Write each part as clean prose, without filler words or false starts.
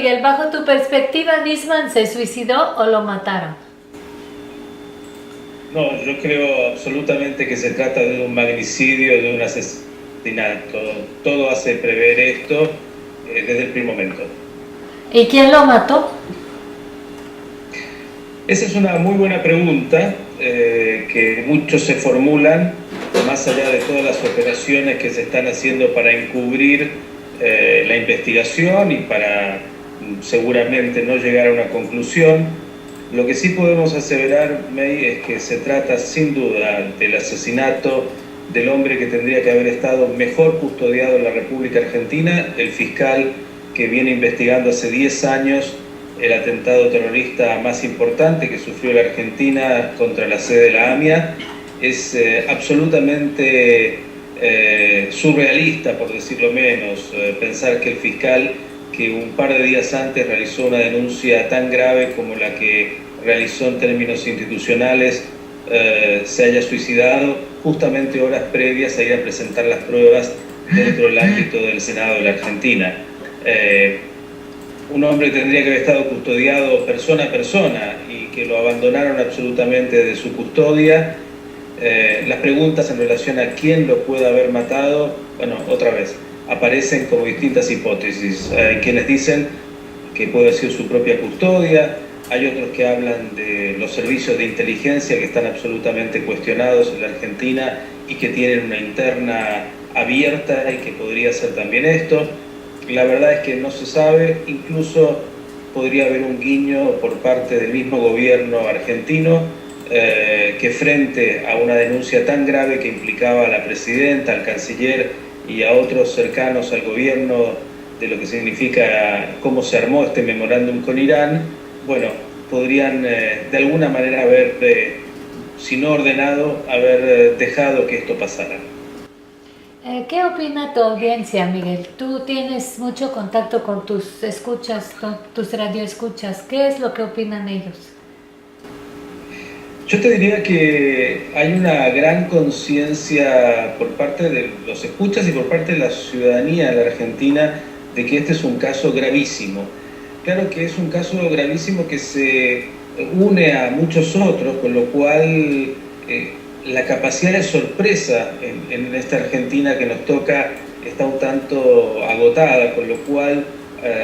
Miguel, bajo tu perspectiva, ¿Nisman se suicidó o lo mataron? No, yo creo absolutamente que se trata de un magnicidio, de un asesinato. Todo hace prever esto desde el primer momento. ¿Y quién lo mató? Esa es una muy buena pregunta que muchos se formulan, más allá de todas las operaciones que se están haciendo para encubrir la investigación y para seguramente no llegar a una conclusión. Lo que sí podemos aseverar, May, es que se trata sin duda del asesinato del hombre que tendría que haber estado mejor custodiado en la República Argentina, el fiscal que viene investigando hace 10 años el atentado terrorista más importante que sufrió la Argentina contra la sede de la AMIA. Es absolutamente surrealista, por decirlo menos, pensar que el fiscal que un par de días antes realizó una denuncia tan grave como la que realizó en términos institucionales se haya suicidado justamente horas previas a ir a presentar las pruebas dentro del ámbito del Senado de la Argentina. Un hombre tendría que haber estado custodiado persona a persona y que lo abandonaron absolutamente de su custodia. Las preguntas en relación a quién lo puede haber matado, bueno, otra vez, aparecen como distintas hipótesis. Hay quienes dicen que puede ser su propia custodia, hay otros que hablan de los servicios de inteligencia que están absolutamente cuestionados en la Argentina y que tienen una interna abierta y que podría ser también esto. La verdad es que no se sabe, incluso podría haber un guiño por parte del mismo gobierno argentino que frente a una denuncia tan grave que implicaba a la presidenta, al canciller y a otros cercanos al gobierno de lo que significa cómo se armó este memorándum con Irán, bueno, podrían de alguna manera haber, si no ordenado, haber dejado que esto pasara. ¿Qué opina tu audiencia, Miguel? Tú tienes mucho contacto con tus escuchas, con tus radioescuchas. ¿Qué es lo que opinan ellos? Yo te diría que hay una gran conciencia por parte de los escuchas y por parte de la ciudadanía de la Argentina de que este es un caso gravísimo. Claro que es un caso gravísimo que se une a muchos otros, con lo cual la capacidad de sorpresa en esta Argentina que nos toca está un tanto agotada, con lo cual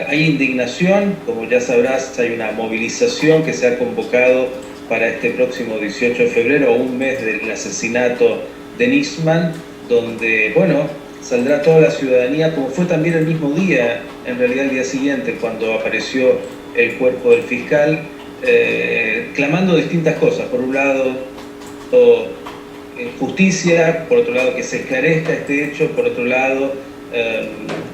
hay indignación, como ya sabrás, hay una movilización que se ha convocado para este próximo 18 de febrero, un mes del asesinato de Nisman, donde, bueno, saldrá toda la ciudadanía, como fue también el mismo día, en realidad el día siguiente, cuando apareció el cuerpo del fiscal, clamando distintas cosas. Por un lado, justicia, por otro lado, que se esclarezca este hecho, por otro lado,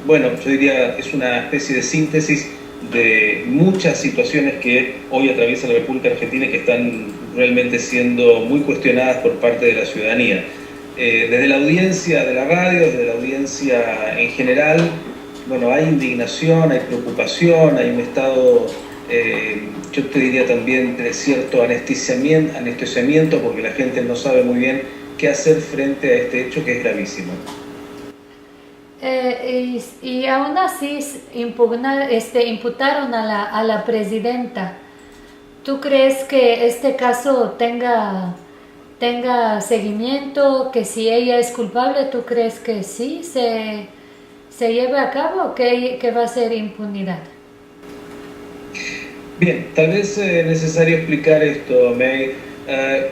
bueno, yo diría es una especie de síntesis de muchas situaciones que hoy atraviesa la República Argentina y que están realmente siendo muy cuestionadas por parte de la ciudadanía. Desde la audiencia de la radio, desde la audiencia en general, bueno, hay indignación, hay preocupación, hay un estado, yo te diría también, de cierto anestesiamiento, porque la gente no sabe muy bien qué hacer frente a este hecho que es gravísimo. Y aún así imputaron a la presidenta. ¿Tú crees que este caso tenga seguimiento, que si ella es culpable, tú crees que sí se lleve a cabo o que va a ser impunidad? Bien, tal vez es necesario explicar esto, May.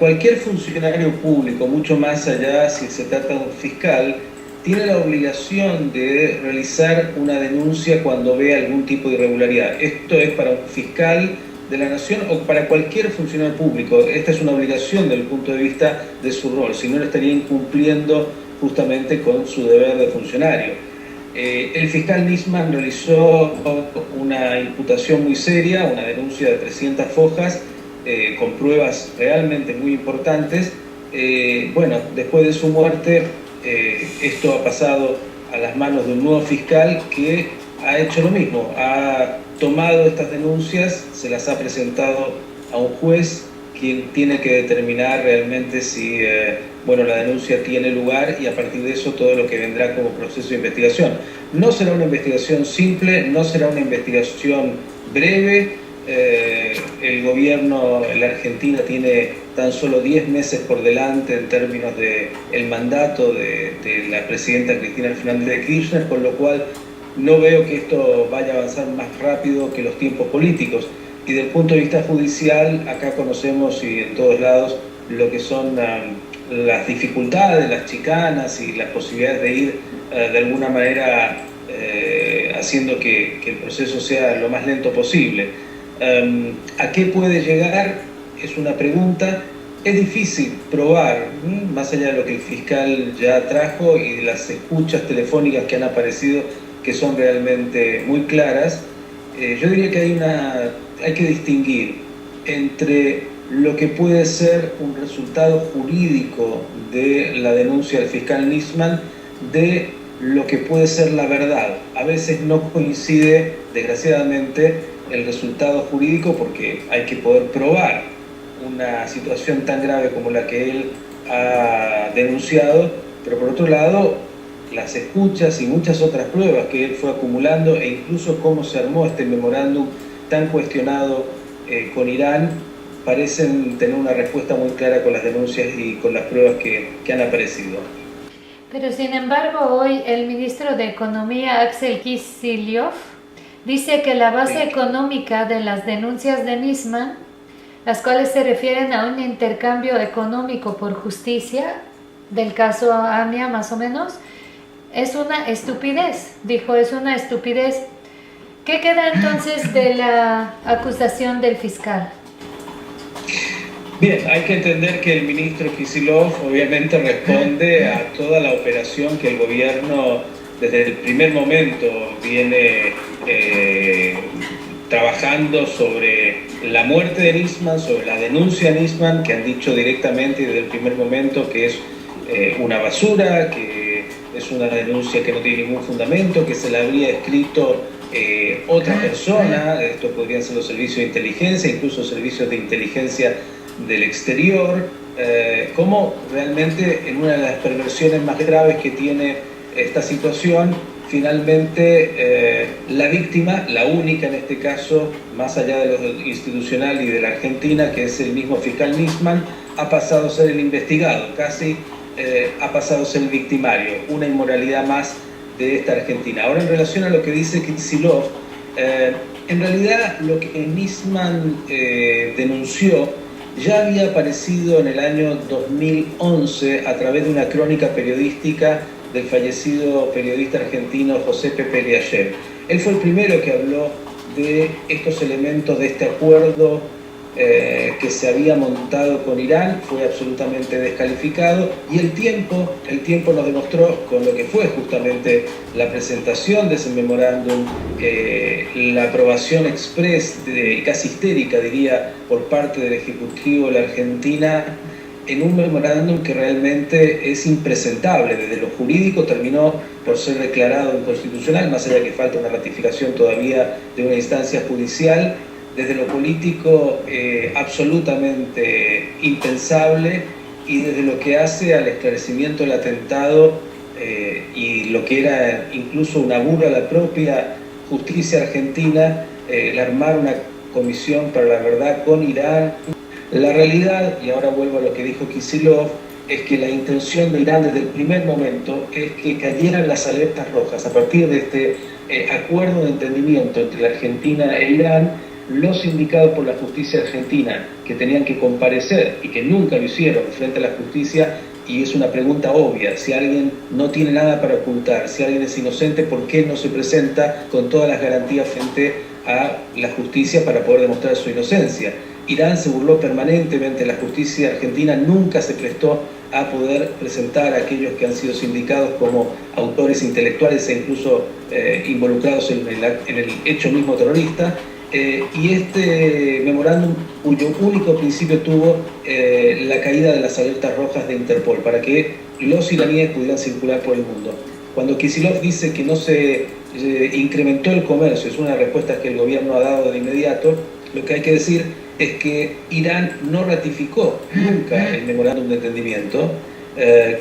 Cualquier funcionario público, mucho más allá si se trata de un fiscal, tiene la obligación de realizar una denuncia cuando ve algún tipo de irregularidad. Esto es para un fiscal de la nación o para cualquier funcionario público. Esta es una obligación desde el punto de vista de su rol, si no, lo estaría incumpliendo justamente con su deber de funcionario. El fiscal Nisman realizó una imputación muy seria, una denuncia de 300 fojas, con pruebas realmente muy importantes. Bueno, después de su muerte, esto ha pasado a las manos de un nuevo fiscal que ha hecho lo mismo, ha tomado estas denuncias, se las ha presentado a un juez quien tiene que determinar realmente si bueno, la denuncia tiene lugar y a partir de eso todo lo que vendrá como proceso de investigación. No será una investigación simple, no será una investigación breve. El gobierno en la Argentina tiene tan solo 10 meses por delante en términos del mandato de la presidenta Cristina Fernández de Kirchner, con lo cual no veo que esto vaya a avanzar más rápido que los tiempos políticos. Y desde el punto de vista judicial, acá conocemos y en todos lados lo que son las dificultades, las chicanas y las posibilidades de ir de alguna manera haciendo que el proceso sea lo más lento posible. ¿A qué puede llegar? Es una pregunta. Es difícil probar, más allá de lo que el fiscal ya trajo y de las escuchas telefónicas que han aparecido, que son realmente muy claras. Yo diría que hay que distinguir entre lo que puede ser un resultado jurídico de la denuncia del fiscal Nisman de lo que puede ser la verdad. A veces no coincide, desgraciadamente, el resultado jurídico porque hay que poder probar una situación tan grave como la que él ha denunciado, pero por otro lado, las escuchas y muchas otras pruebas que él fue acumulando e incluso cómo se armó este memorándum tan cuestionado con Irán, parecen tener una respuesta muy clara con las denuncias y con las pruebas que han aparecido. Pero sin embargo, hoy el ministro de Economía, Axel Kicillof, dice que la base económica de las denuncias de Nisman, las cuales se refieren a un intercambio económico por justicia, del caso AMIA más o menos, es una estupidez. Dijo, es una estupidez. ¿Qué queda entonces de la acusación del fiscal? Bien, hay que entender que el ministro Kicillof obviamente responde a toda la operación que el gobierno desde el primer momento viene trabajando sobre la muerte de Nisman, sobre la denuncia de Nisman, que han dicho directamente desde el primer momento que es una basura, que es una denuncia que no tiene ningún fundamento, que se la habría escrito otra persona. Esto podrían ser los servicios de inteligencia, incluso servicios de inteligencia del exterior, como realmente en una de las perversiones más graves que tiene esta situación, finalmente la víctima, la única en este caso, más allá de lo institucional y de la Argentina, que es el mismo fiscal Nisman, ha pasado a ser el investigado, casi ha pasado a ser el victimario, una inmoralidad más de esta Argentina. Ahora, en relación a lo que dice Kicillof, en realidad lo que Nisman denunció ya había aparecido en el año 2011 a través de una crónica periodística del fallecido periodista argentino José Pepe Liayer. Él fue el primero que habló de estos elementos de este acuerdo que se había montado con Irán, fue absolutamente descalificado, y el tiempo nos demostró con lo que fue justamente la presentación de ese memorándum, la aprobación express, casi histérica diría, por parte del Ejecutivo de la Argentina, en un memorándum que realmente es impresentable. Desde lo jurídico terminó por ser declarado inconstitucional, más allá de que falta una ratificación todavía de una instancia judicial. Desde lo político, absolutamente impensable, y desde lo que hace al esclarecimiento del atentado y lo que era incluso una burla a la propia justicia argentina, el armar una comisión para la verdad con Irán. La realidad, y ahora vuelvo a lo que dijo Kicillof, es que la intención de Irán desde el primer momento es que cayeran las alertas rojas. A partir de este acuerdo de entendimiento entre la Argentina e Irán, los indicados por la justicia argentina que tenían que comparecer y que nunca lo hicieron frente a la justicia, y es una pregunta obvia: si alguien no tiene nada para ocultar, si alguien es inocente, ¿por qué no se presenta con todas las garantías frente a la justicia para poder demostrar su inocencia? Irán se burló permanentemente, la justicia argentina nunca se prestó a poder presentar a aquellos que han sido sindicados como autores intelectuales e incluso involucrados en el hecho mismo terrorista. Y este memorándum, cuyo único principio tuvo la caída de las alertas rojas de Interpol, para que los iraníes pudieran circular por el mundo. Cuando Kicillof dice que no se incrementó el comercio, es una de las respuestas que el gobierno ha dado de inmediato, lo que hay que decir es que Irán no ratificó nunca el memorándum de entendimiento,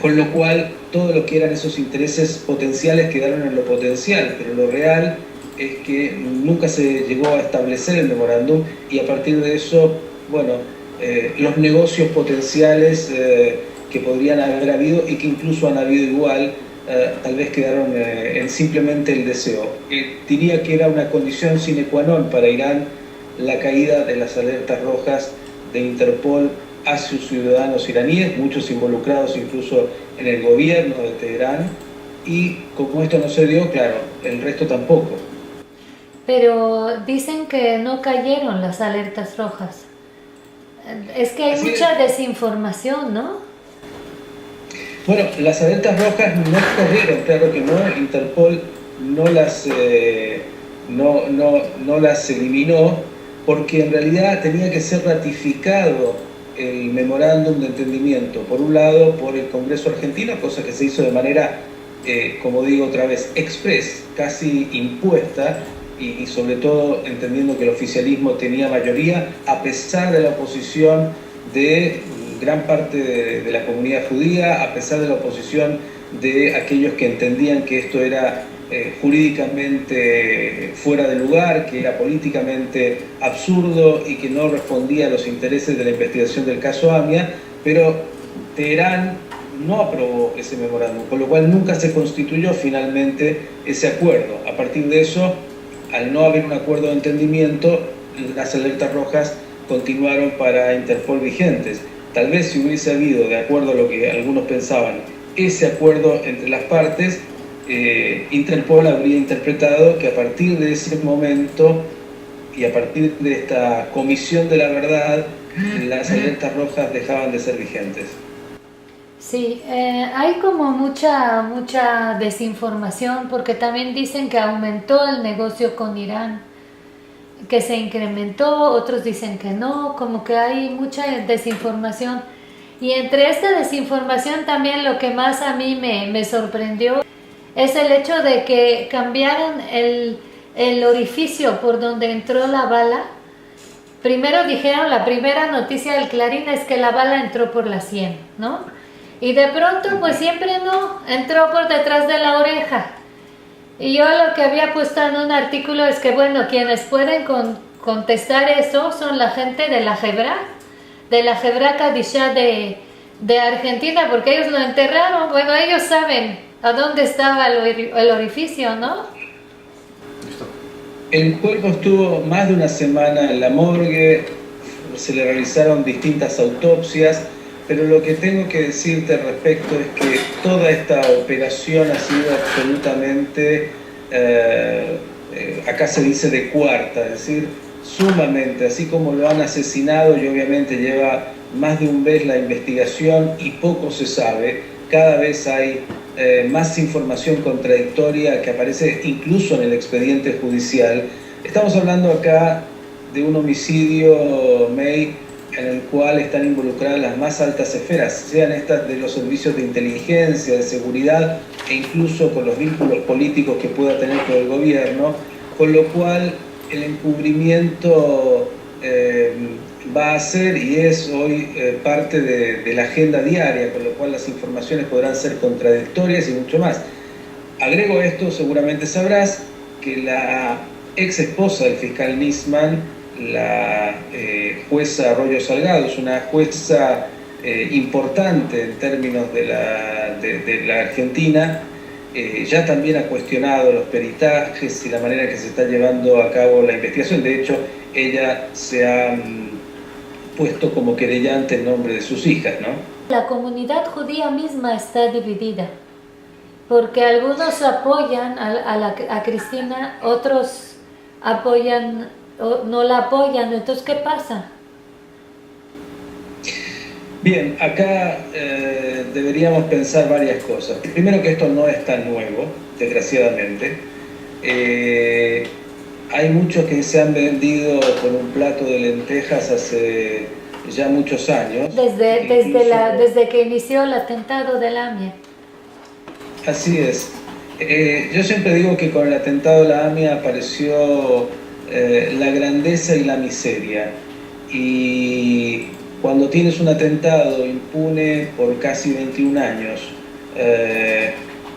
con lo cual todo lo que eran esos intereses potenciales quedaron en lo potencial, pero lo real es que nunca se llegó a establecer el memorándum y a partir de eso, bueno, los negocios potenciales que podrían haber habido y que incluso han habido igual, tal vez quedaron en simplemente el deseo. Diría que era una condición sine qua non para Irán la caída de las alertas rojas de Interpol a sus ciudadanos iraníes, muchos involucrados incluso en el gobierno de Teherán, y como esto no se dio, claro, el resto tampoco. Pero dicen que no cayeron las alertas rojas. Es que hay Así mucha es. desinformación, ¿no? Bueno, las alertas rojas no corrieron, claro que no, Interpol no las eliminó porque en realidad tenía que ser ratificado el memorándum de entendimiento, por un lado por el Congreso argentino, cosa que se hizo de manera, como digo otra vez, express, casi impuesta, y sobre todo entendiendo que el oficialismo tenía mayoría, a pesar de la oposición de gran parte de la comunidad judía, a pesar de la oposición de aquellos que entendían que esto era jurídicamente fuera de lugar, que era políticamente absurdo y que no respondía a los intereses de la investigación del caso AMIA, pero Teherán no aprobó ese memorándum, con lo cual nunca se constituyó finalmente ese acuerdo. A partir de eso, al no haber un acuerdo de entendimiento, las alertas rojas continuaron para Interpol vigentes. Tal vez si hubiese habido, de acuerdo a lo que algunos pensaban, ese acuerdo entre las partes, Interpol habría interpretado que a partir de ese momento y a partir de esta comisión de la verdad, las alertas rojas dejaban de ser vigentes. Sí, hay como mucha desinformación porque también dicen que aumentó el negocio con Irán, que se incrementó, otros dicen que no, como que hay mucha desinformación. Y entre esta desinformación también lo que más a mí me sorprendió es el hecho de que cambiaron el orificio por donde entró la bala. Primero dijeron, la primera noticia del Clarín es que la bala entró por la sien, ¿no? Y de pronto, pues siempre no, entró por detrás de la oreja. Y yo lo que había puesto en un artículo es que, bueno, quienes pueden contestar eso son la gente de la Hebra Kadishá de Argentina, porque ellos lo enterraron. Bueno, ellos saben a dónde estaba el orificio, ¿no? El cuerpo estuvo más de una semana en la morgue, se le realizaron distintas autopsias, pero lo que tengo que decirte al respecto es que toda esta operación ha sido absolutamente, acá se dice de cuarta, es decir, sumamente, así como lo han asesinado y obviamente lleva más de un mes la investigación y poco se sabe, cada vez hay más información contradictoria que aparece incluso en el expediente judicial. Estamos hablando acá de un homicidio, May, en el cual están involucradas las más altas esferas, sean estas de los servicios de inteligencia, de seguridad e incluso con los vínculos políticos que pueda tener con el gobierno, con lo cual el encubrimiento va a ser y es hoy parte de la agenda diaria, con lo cual las informaciones podrán ser contradictorias y mucho más. Agrego esto, seguramente sabrás que la ex esposa del fiscal Nisman, la jueza Arroyo Salgado, es una jueza importante en términos de la Argentina, ya también ha cuestionado los peritajes y la manera en que se está llevando a cabo la investigación. De hecho, ella se ha puesto como querellante en nombre de sus hijas, ¿no? La comunidad judía misma está dividida, porque algunos apoyan a Cristina, otros apoyan no la apoyan. Entonces, ¿qué pasa? Bien, acá deberíamos pensar varias cosas. Primero, que esto no es tan nuevo, desgraciadamente. Hay muchos que se han vendido con un plato de lentejas hace ya muchos años. Desde que inició el atentado del AMIA. Así es. Yo siempre digo que con el atentado de la AMIA apareció la grandeza y la miseria. Y cuando tienes un atentado impune por casi 21 años,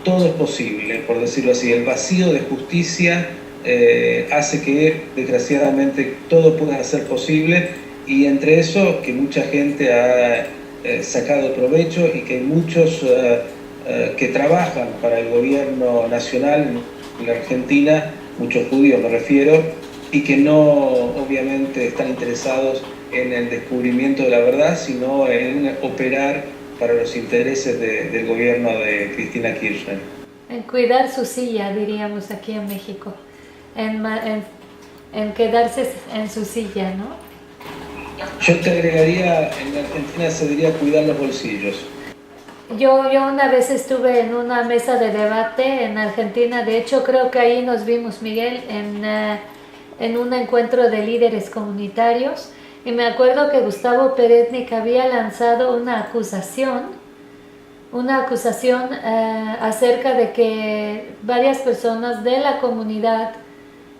todo es posible, por decirlo así. El vacío de justicia hace que, desgraciadamente, todo pueda ser posible, y entre eso que mucha gente ha sacado provecho y que hay muchos que trabajan para el gobierno nacional en la Argentina, muchos judíos me refiero, y que no obviamente están interesados en el descubrimiento de la verdad, sino en operar para los intereses del gobierno de Cristina Kirchner. En cuidar su silla, diríamos aquí en México, en quedarse en su silla, ¿no? Yo te agregaría, en Argentina se diría cuidar los bolsillos. Yo una vez estuve en una mesa de debate en Argentina, de hecho creo que ahí nos vimos, Miguel, en un encuentro de líderes comunitarios, y me acuerdo que Gustavo Peretnik había lanzado una acusación acerca de que varias personas de la comunidad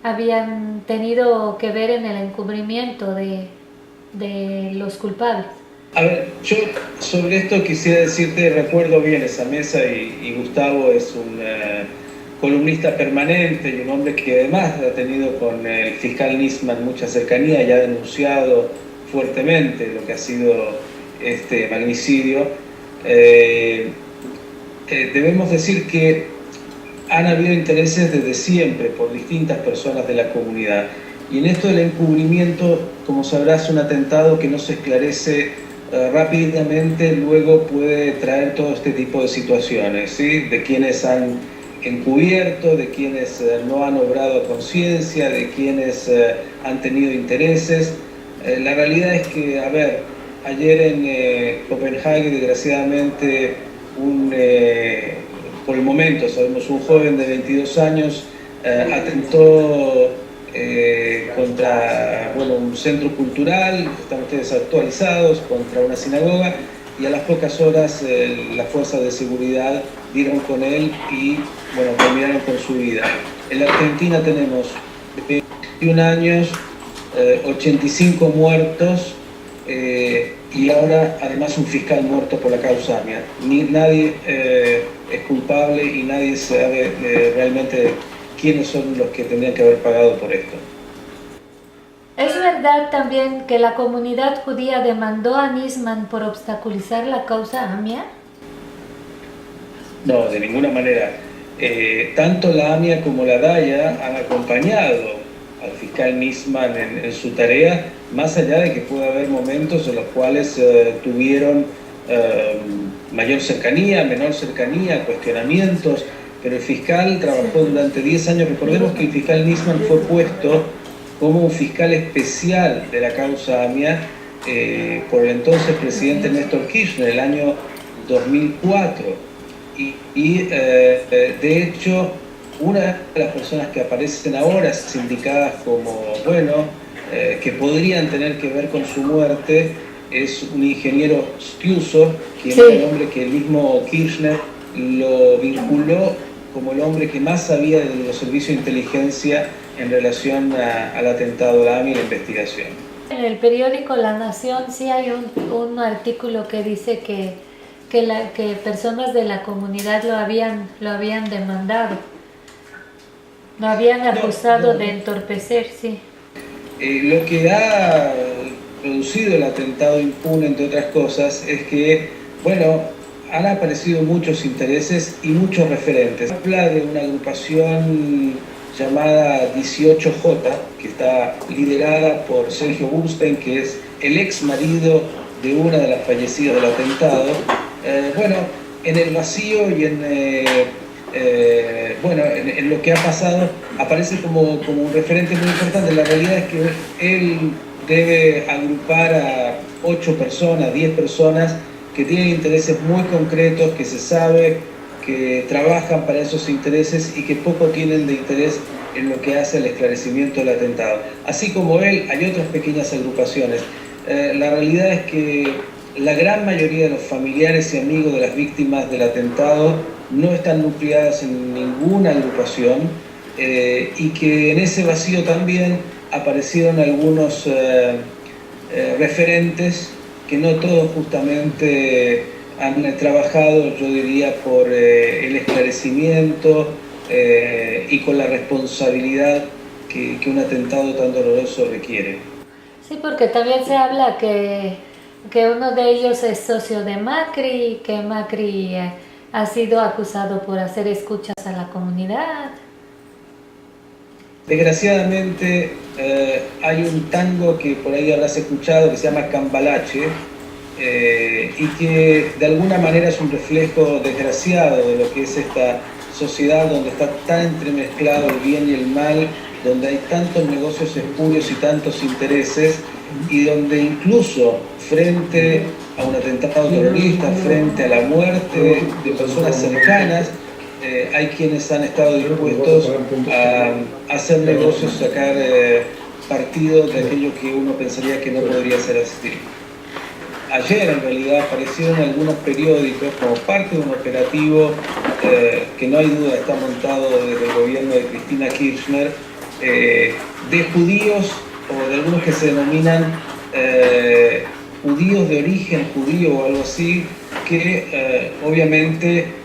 habían tenido que ver en el encubrimiento de los culpables. A ver, yo sobre esto quisiera decirte, recuerdo bien esa mesa, y Gustavo es un columnista permanente y un hombre que además ha tenido con el fiscal Nisman mucha cercanía y ha denunciado fuertemente lo que ha sido este magnicidio. Debemos decir que han habido intereses desde siempre por distintas personas de la comunidad, y en esto del encubrimiento, como sabrás, un atentado que no se esclarece rápidamente luego puede traer todo este tipo de situaciones, ¿sí? De quienes han encubierto, de quienes no han obrado a conciencia, de quienes han tenido intereses. La realidad es que, a ver, ayer en Copenhague, desgraciadamente, por el momento sabemos, un joven de 22 años atentó contra un centro cultural, están ustedes actualizados, contra una sinagoga, y a las pocas horas las fuerzas de seguridad dieron con él y terminaron con su vida. En la Argentina tenemos 21 años, 85 muertos, y ahora además un fiscal muerto por la causa AMIA. Nadie es culpable y nadie sabe realmente quiénes son los que tendrían que haber pagado por esto. ¿Es verdad también que la comunidad judía demandó a Nisman por obstaculizar la causa AMIA? No, de ninguna manera. Tanto la AMIA como la DAIA han acompañado al fiscal Nisman en su tarea, más allá de que pueda haber momentos en los cuales tuvieron mayor cercanía, menor cercanía, cuestionamientos, pero el fiscal trabajó durante 10 años. Recordemos que el fiscal Nisman fue puesto como un fiscal especial de la causa AMIA por el entonces presidente Néstor Kirchner, el año 2004. De hecho, una de las personas que aparecen ahora sindicadas como, que podrían tener que ver con su muerte, es un ingeniero Stiuso, quien es el hombre que el mismo Kirchner lo vinculó como el hombre que más sabía de los servicios de inteligencia en relación al atentado de AMIA y la investigación. En el periódico La Nación sí hay un artículo que dice que personas de la comunidad lo habían demandado, lo habían acusado de entorpecer, sí. Lo que ha producido el atentado impune, entre otras cosas, es que, han aparecido muchos intereses y muchos referentes. Habla de una agrupación llamada 18J, que está liderada por Sergio Burstein, que es el ex marido de una de las fallecidas del atentado. En el vacío y en lo que ha pasado aparece como un referente muy importante. La realidad es que él debe agrupar a 8 personas, 10 personas que tienen intereses muy concretos, que se sabe que trabajan para esos intereses y que poco tienen de interés en lo que hace al esclarecimiento del atentado. Así como él, hay otras pequeñas agrupaciones. La realidad es que la gran mayoría de los familiares y amigos de las víctimas del atentado no están nucleadas en ninguna agrupación, y que en ese vacío también aparecieron algunos referentes que no todos justamente han trabajado, yo diría, por el esclarecimiento y con la responsabilidad que un atentado tan doloroso requiere. Sí, porque también se habla que uno de ellos es socio de Macri, que Macri ha sido acusado por hacer escuchas a la comunidad. Desgraciadamente hay un tango que por ahí habrás escuchado que se llama Cambalache y que de alguna manera es un reflejo desgraciado de lo que es esta sociedad donde está tan entremezclado el bien y el mal, donde hay tantos negocios espurios y tantos intereses y donde incluso frente a un atentado terrorista, frente a la muerte de personas cercanas, hay quienes han estado dispuestos a hacer negocios, sacar partido de aquello que uno pensaría que no podría ser así. Ayer en realidad aparecieron algunos periódicos como parte de un operativo que no hay duda está montado desde el gobierno de Cristina Kirchner, de judíos o de algunos que se denominan judíos de origen judío o algo así, que obviamente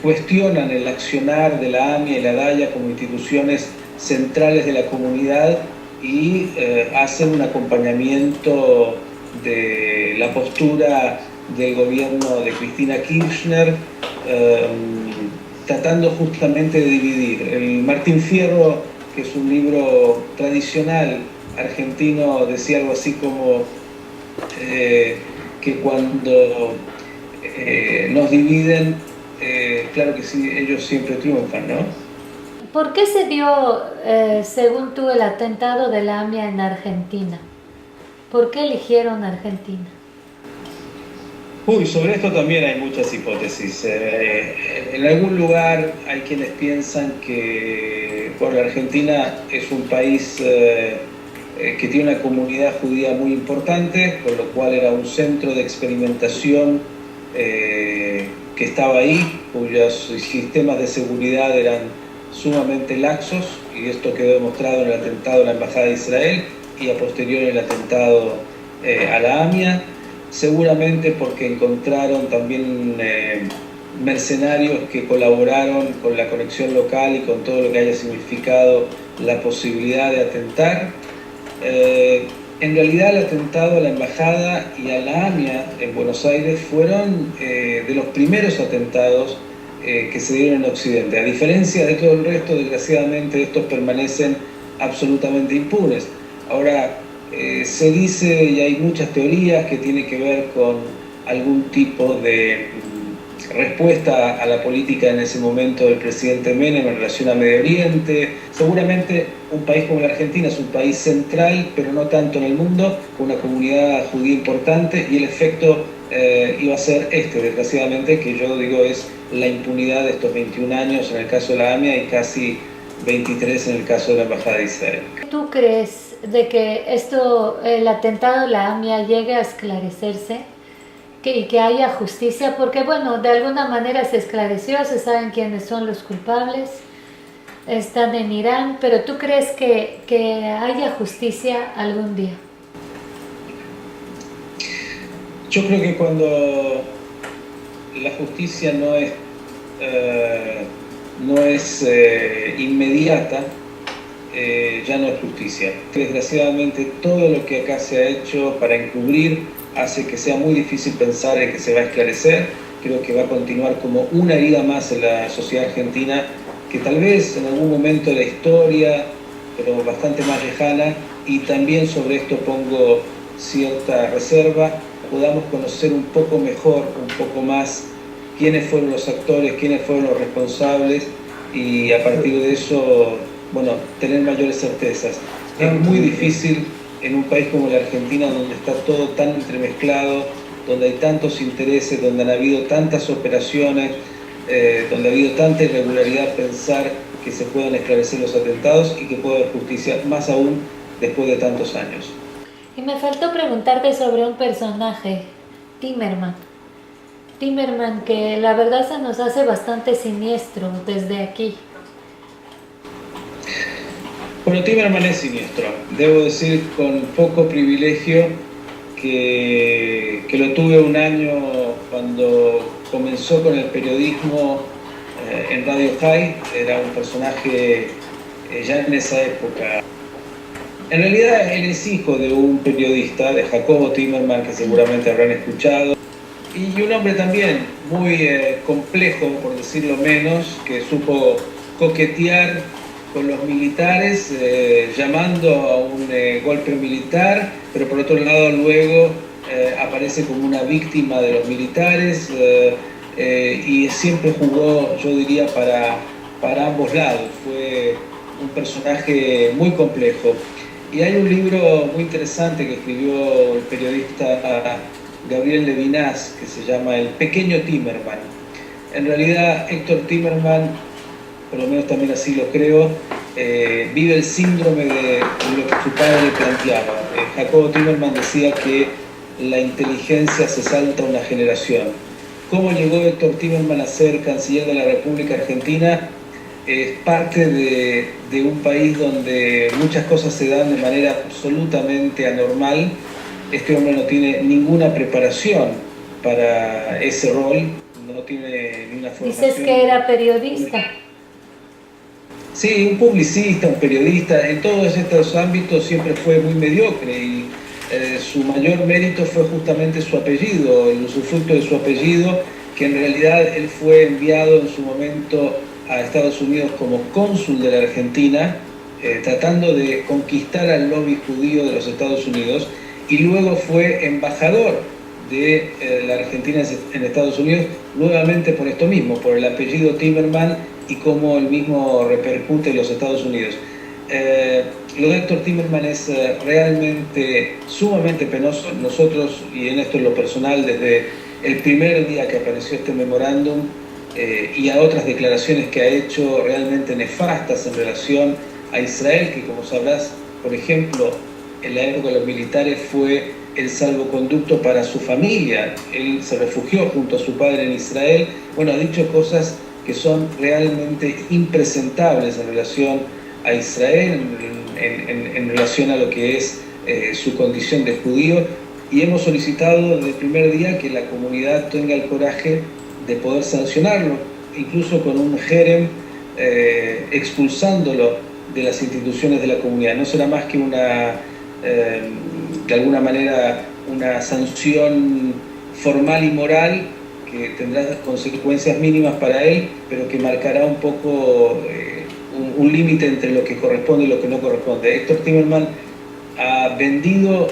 cuestionan el accionar de la AMIA y la DAIA como instituciones centrales de la comunidad y hacen un acompañamiento de la postura del gobierno de Cristina Kirchner, tratando justamente de dividir. El Martín Fierro, que es un libro tradicional argentino, decía algo así como que cuando nos dividen, claro que sí, ellos siempre triunfan, ¿no? ¿Por qué se dio, según tú, el atentado de la AMIA en Argentina? ¿Por qué eligieron Argentina? Sobre esto también hay muchas hipótesis. En algún lugar hay quienes piensan que la Argentina es un país que tiene una comunidad judía muy importante, con lo cual era un centro de experimentación que estaba ahí, cuyos sistemas de seguridad eran sumamente laxos, y esto quedó demostrado en el atentado a la Embajada de Israel y a posteriori el atentado a la AMIA, seguramente porque encontraron también mercenarios que colaboraron con la conexión local y con todo lo que haya significado la posibilidad de atentar. En realidad el atentado a la Embajada y a la AMIA en Buenos Aires fueron de los primeros atentados que se dieron en Occidente. A diferencia de todo el resto, desgraciadamente estos permanecen absolutamente impunes. Ahora, se dice, y hay muchas teorías, que tiene que ver con algún tipo de respuesta a la política en ese momento del presidente Menem en relación a Medio Oriente. Seguramente un país como la Argentina es un país central, pero no tanto en el mundo, con una comunidad judía importante, y el efecto iba a ser desgraciadamente, que yo digo es la impunidad de estos 21 años en el caso de la AMIA y casi 23 en el caso de la Embajada de Israel. ¿Tú crees de que el atentado de la AMIA llegue a esclarecerse y que haya justicia? Porque bueno, de alguna manera se esclareció, se saben quiénes son los culpables, están en Irán, pero ¿tú crees que haya justicia algún día? Yo creo que cuando la justicia no es inmediata, ya no es justicia. Desgraciadamente todo lo que acá se ha hecho para encubrir hace que sea muy difícil pensar en que se va a esclarecer. Creo que va a continuar como una herida más en la sociedad argentina, que tal vez en algún momento de la historia, pero bastante más lejana, y también sobre esto pongo cierta reserva, podamos conocer un poco mejor, un poco más, quiénes fueron los actores, quiénes fueron los responsables, y a partir de eso, tener mayores certezas. Es muy difícil en un país como la Argentina, donde está todo tan entremezclado, donde hay tantos intereses, donde han habido tantas operaciones, donde ha habido tanta irregularidad, pensar que se puedan esclarecer los atentados y que pueda haber justicia, más aún después de tantos años. Y me faltó preguntarte sobre un personaje, Timerman, que la verdad se nos hace bastante siniestro desde aquí. Bueno, Timerman es siniestro, debo decir con poco privilegio, que lo tuve un año cuando comenzó con el periodismo en Radio High. Era un personaje ya en esa época. En realidad él es hijo de un periodista, de Jacobo Timerman, que seguramente habrán escuchado, y un hombre también muy complejo, por decirlo menos, que supo coquetear con los militares, llamando a un golpe militar, pero por otro lado luego aparece como una víctima de los militares, y siempre jugó, yo diría, para ambos lados. Fue un personaje muy complejo. Y hay un libro muy interesante que escribió el periodista Gabriel Levinas, que se llama El pequeño Timerman. En realidad Héctor Timerman, por lo menos también así lo creo, vive el síndrome de lo que su padre planteaba. Jacobo Timerman decía que la inteligencia se salta una generación. ¿Cómo llegó Héctor Timerman a ser canciller de la República Argentina? Es parte de un país donde muchas cosas se dan de manera absolutamente anormal. Este hombre no tiene ninguna preparación para ese rol, no tiene ni una formación. Dices que era periodista. Sí, un publicista, un periodista, en todos estos ámbitos siempre fue muy mediocre, y su mayor mérito fue justamente su apellido, el usufructo de su apellido, que en realidad él fue enviado en su momento a Estados Unidos como cónsul de la Argentina, tratando de conquistar al lobby judío de los Estados Unidos, y luego fue embajador de la Argentina en Estados Unidos, nuevamente por esto mismo, por el apellido Timerman y cómo el mismo repercute en los Estados Unidos. Lo de Héctor Timerman es realmente sumamente penoso. Nosotros, y en esto en lo personal, desde el primer día que apareció este memorándum, y a otras declaraciones que ha hecho realmente nefastas en relación a Israel, que como sabrás, por ejemplo, en la época de los militares fue el salvoconducto para su familia. Él se refugió junto a su padre en Israel. Bueno, ha dicho cosas que son realmente impresentables en relación a Israel, en relación a lo que es su condición de judío, y hemos solicitado desde el primer día que la comunidad tenga el coraje de poder sancionarlo, incluso con un jerem, expulsándolo de las instituciones de la comunidad. No será más que de alguna manera, una sanción formal y moral que tendrá consecuencias mínimas para él, pero que marcará un poco un límite entre lo que corresponde y lo que no corresponde. Héctor Timerman ha vendido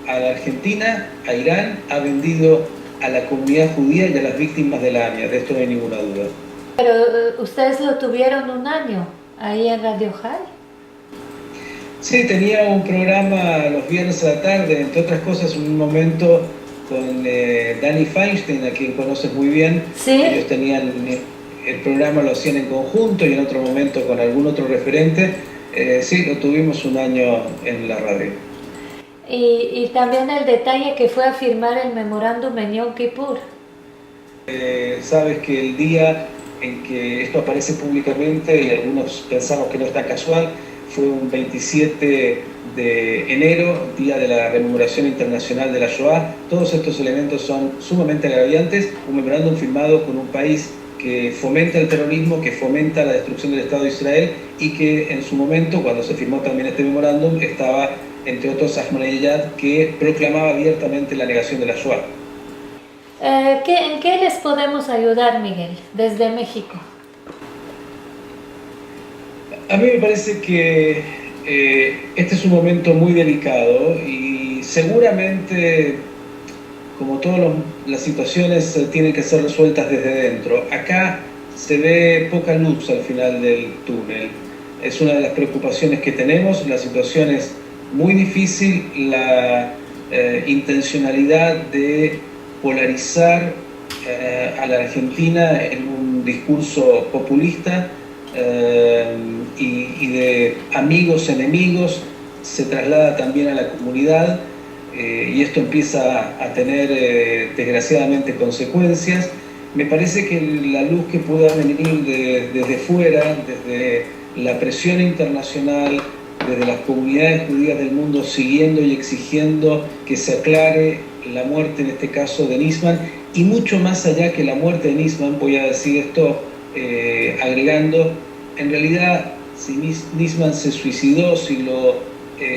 a la Argentina, a Irán, ha vendido a la comunidad judía y a las víctimas de la AMIA, de esto no hay ninguna duda. Pero ustedes lo tuvieron un año ahí en Radio High. Sí, tenía un programa los viernes a la tarde, entre otras cosas, en un momento con Danny Feinstein, a quien conoces muy bien. Sí. Ellos tenían el programa, lo hacían en conjunto, y en otro momento con algún otro referente. Sí, lo tuvimos un año en la radio. Y también el detalle que fue a firmar el memorándum en Yom Kippur. Sabes que el día en que esto aparece públicamente, y algunos pensamos que no es tan casual, fue un 27 de enero, día de la rememoración internacional de la Shoah. Todos estos elementos son sumamente agraviantes. Un memorándum firmado con un país que fomenta el terrorismo, que fomenta la destrucción del Estado de Israel, y que en su momento, cuando se firmó también este memorándum, estaba, entre otros, Ahmadinejad, que proclamaba abiertamente la negación de la Shoah. ¿En qué les podemos ayudar, Miguel, desde México? A mí me parece que este es un momento muy delicado, y seguramente, como todas las situaciones, tienen que ser resueltas desde dentro. Acá se ve poca luz al final del túnel. Es una de las preocupaciones que tenemos. La situación es muy difícil. La intencionalidad de polarizar a la Argentina en un discurso populista y de amigos enemigos se traslada también a la comunidad, y esto empieza a tener desgraciadamente consecuencias. Me parece que la luz que pueda venir desde fuera, desde la presión internacional, desde las comunidades judías del mundo siguiendo y exigiendo que se aclare la muerte, en este caso, de Nisman, y mucho más allá que la muerte de Nisman, voy a decir esto agregando, en realidad, si Nisman se suicidó, si lo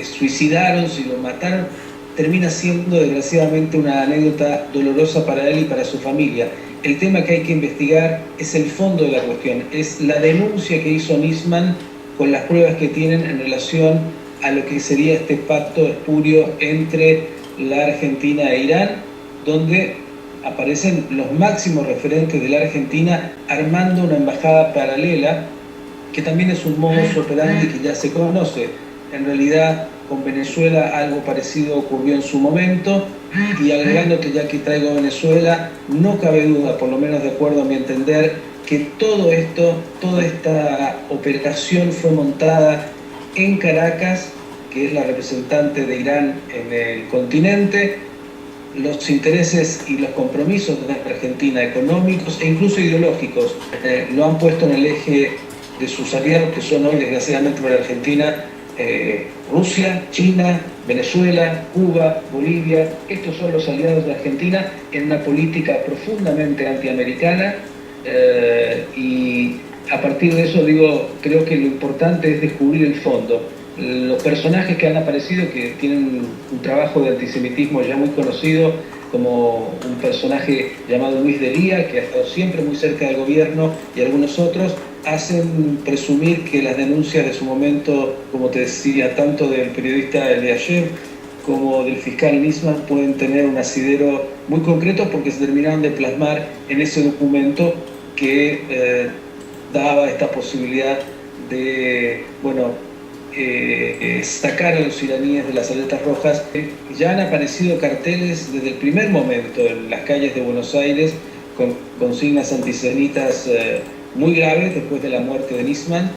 suicidaron, si lo mataron, termina siendo desgraciadamente una anécdota dolorosa para él y para su familia. El tema que hay que investigar es el fondo de la cuestión, es la denuncia que hizo Nisman con las pruebas que tienen en relación a lo que sería este pacto espurio entre la Argentina e Irán, donde aparecen los máximos referentes de la Argentina armando una embajada paralela, que también es un modus operandi que ya se conoce. En realidad, con Venezuela algo parecido ocurrió en su momento, y agregándote ya que traigo Venezuela, no cabe duda, por lo menos de acuerdo a mi entender, que todo esto, toda esta operación fue montada en Caracas, que es la representante de Irán en el continente. Los intereses y los compromisos de Argentina, económicos e incluso ideológicos, lo han puesto en el eje de sus aliados, que son hoy, desgraciadamente para Argentina, Rusia, China, Venezuela, Cuba, Bolivia. Estos son los aliados de Argentina en una política profundamente antiamericana, y a partir de eso creo que lo importante es descubrir el fondo. Los personajes que han aparecido, que tienen un trabajo de antisemitismo ya muy conocido, como un personaje llamado Luis Delía, que ha estado siempre muy cerca del gobierno, y algunos otros, hacen presumir que las denuncias de su momento, como te decía, tanto del periodista Eliashev como del fiscal Nisman, pueden tener un asidero muy concreto, porque se terminaron de plasmar en ese documento que daba esta posibilidad de, sacar a los iraníes de las alertas rojas. Ya han aparecido carteles desde el primer momento en las calles de Buenos Aires con consignas antisemitas muy graves después de la muerte de Nisman.